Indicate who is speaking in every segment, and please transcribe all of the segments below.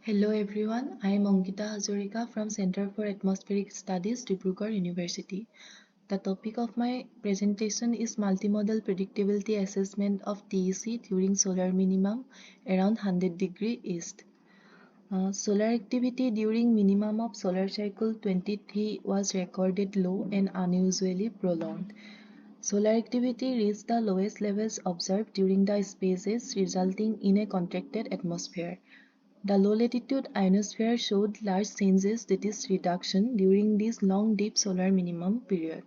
Speaker 1: Hello everyone, I am Ankita Hazarika from Center for Atmospheric Studies, Dibrugarh University. The topic of my presentation is multimodal predictability assessment of TEC during solar minimum around 100 degree east. Solar activity during minimum of solar cycle 23 was recorded low and unusually prolonged. Solar activity reached the lowest levels observed during the phases, resulting in a contracted atmosphere. The low-latitude ionosphere showed large changes, that is reduction, during this long deep solar minimum period.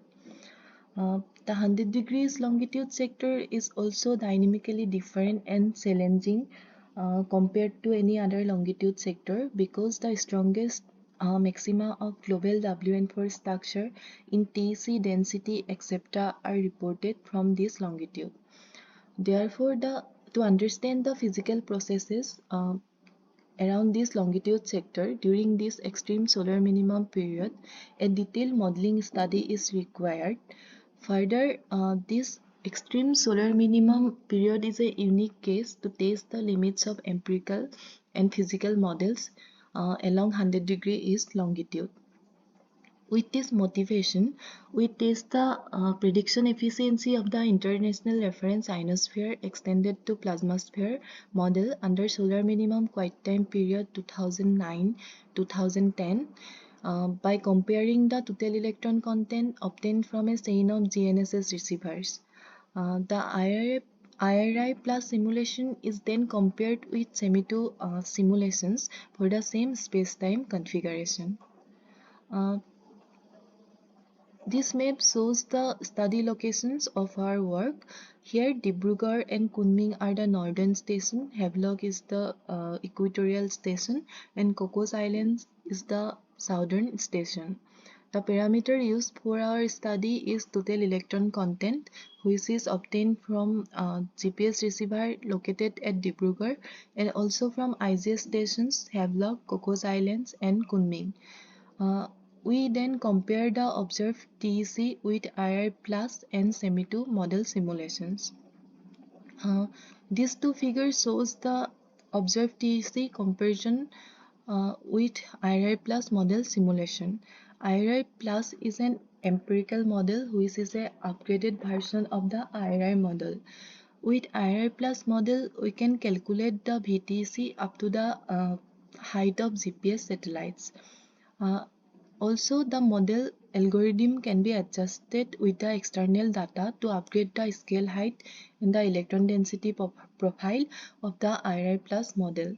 Speaker 1: The 100 degrees longitude sector is also dynamically different and challenging compared to any other longitude sector because the strongest maxima of global WN4 structure in TC density etc. are reported from this longitude. Therefore, to understand the physical processes around this longitude sector during this extreme solar minimum period, a detailed modeling study is required. Further, this extreme solar minimum period is a unique case to test the limits of empirical and physical models along 100 degree east longitude. With this motivation, we test the prediction efficiency of the International Reference Ionosphere extended to Plasmasphere model under solar minimum quiet time period 2009-2010 by comparing the total electron content obtained from a chain of GNSS receivers. The IRI plus simulation is then compared with SEMI2 simulations for the same space-time configuration. This map shows the study locations of our work. Here, Dibrugarh and Kunming are the northern station, Havelock is the equatorial station, and Cocos Islands is the southern station. The parameter used for our study is total electron content, which is obtained from GPS receiver located at Dibrugarh and also from IGS stations Havelock, Cocos Islands, and Kunming. We then compare the observed TEC with IR plus and SEMI2 model simulations. These two figures shows the observed TEC comparison with IR plus model simulation. IR plus is an empirical model which is an upgraded version of the IR model. With IR plus model, we can calculate the VTC up to the height of GPS satellites. Also, the model algorithm can be adjusted with the external data to upgrade the scale height and the electron density profile of the IR plus model.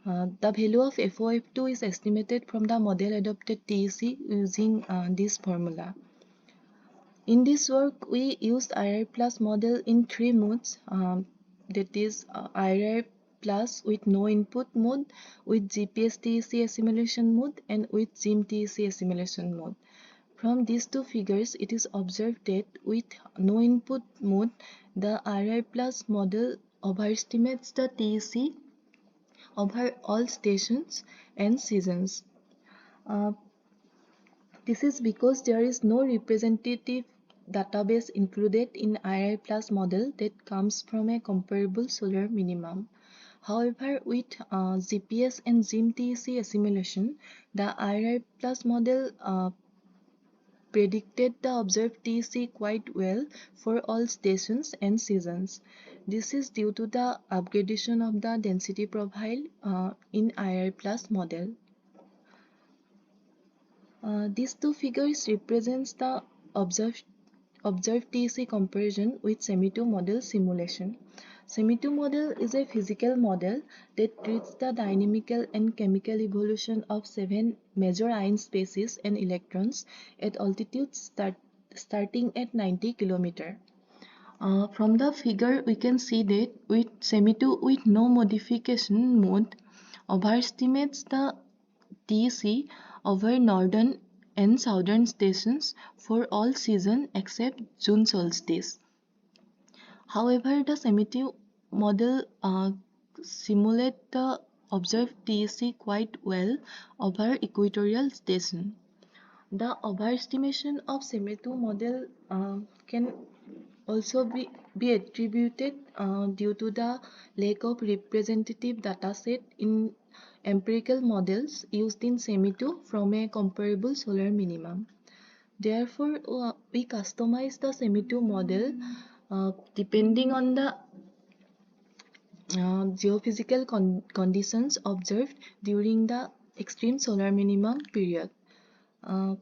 Speaker 1: The value of FOF2 is estimated from the model adopted TEC using this formula. In this work, we used IR plus model in three modes, that is IR plus with no input mode, with GPS TEC assimilation mode, and with GIM TEC assimilation mode. From these two figures, it is observed that with no input mode, the IR plus model overestimates the TEC over all stations and seasons. This is because there is no representative database included in IR plus model that comes from a comparable solar minimum. However, with GPS and GIM-TEC assimilation, the IR plus model predicted the observed TEC quite well for all stations and seasons. This is due to the upgradation of the density profile in IR plus model. These two figures represents the observed TEC comparison with SEMI2 model simulation. SEMI2 model is a physical model that treats the dynamical and chemical evolution of 7 major ion species and electrons at altitudes starting at 90 km. From the figure, we can see that with SEMI2 with no modification mode overestimates the TEC over northern and southern stations for all seasons except June solstice. However, the SEMI2 model simulates the observed TEC quite well over equatorial station. The overestimation of SEMI2 model can also be attributed due to the lack of representative dataset in empirical models used in SEMI2 from a comparable solar minimum. Therefore, we customize the SEMI2 model depending on the geophysical conditions observed during the extreme solar minimum period. Uh,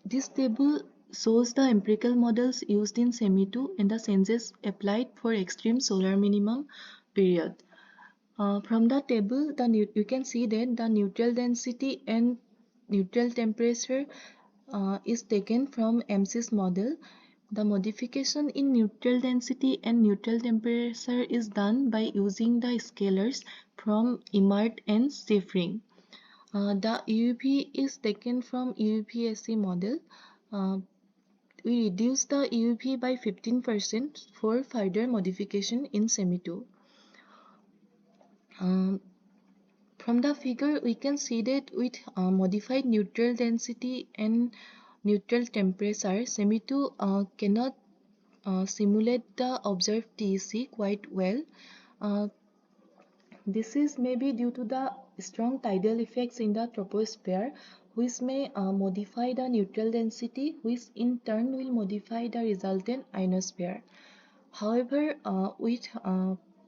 Speaker 1: this table shows the empirical models used in SEMI2 and the changes applied for extreme solar minimum period. From the table, you can see that the neutral density and neutral temperature is taken from MC's model. The modification in neutral density and neutral temperature is done by using the scalars from Imart and Schiffrin. The UUP is taken from UUPSC model. Uh, we reduce the UUP by 15% for further modification in SEMI2. From the figure, we can see that with modified neutral density and neutral temperature, SEMI2 cannot simulate the observed TEC quite well. Uh, this is maybe due to the strong tidal effects in the troposphere, which may modify the neutral density, which in turn will modify the resultant ionosphere. However, with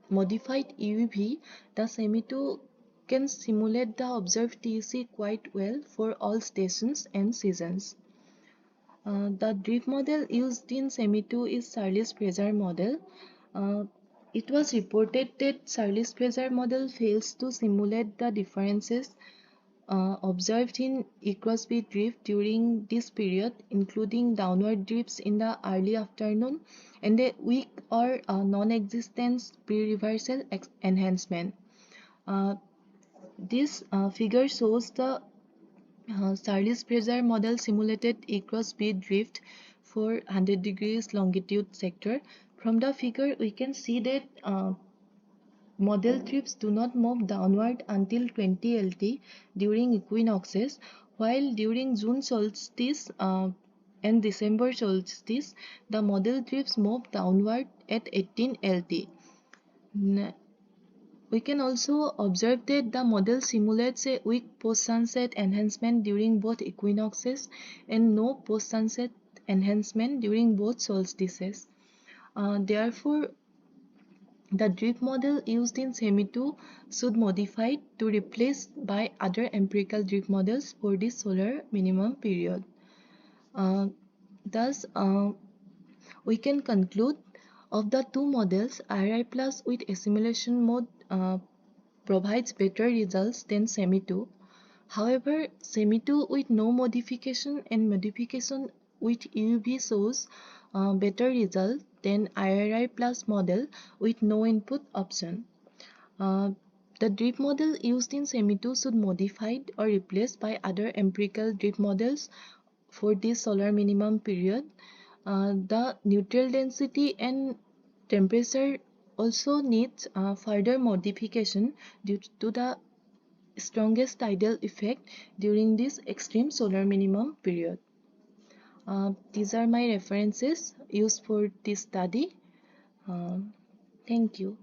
Speaker 1: modified UV, the SEMI2 can simulate the observed TEC quite well for all stations and seasons. The drift model used in SEMI2 is Charles-Fraser model. Uh, it was reported that Charles-Fraser model fails to simulate the differences observed in E-cross-B drift during this period, including downward drifts in the early afternoon and a weak or non-existent pre-reversal enhancement. This figure shows the Charles-Fraser model simulated E-cross-B drift for 100 degrees longitude sector. From the figure, we can see that model drifts do not move downward until 20 LT during equinoxes, while during June solstice and December solstice, the model drifts move downward at 18 LT. We can also observe that the model simulates a weak post-sunset enhancement during both equinoxes and no post-sunset enhancement during both solstices. Therefore, the drift model used in SEMI2 should modify to replace by other empirical drift models for this solar minimum period. Uh, thus, we can conclude of the two models, IRI Plus with assimilation mode provides better results than SEMI2. However, SEMI2 with no modification and modification with UV shows better result than IRI Plus model with no input option. Uh, the drift model used in SEMI2 should modified or replaced by other empirical drift models for this solar minimum period. The neutral density and temperature also needs further modification due to the strongest tidal effect during this extreme solar minimum period. These are my references used for this study. Uh, Thank you.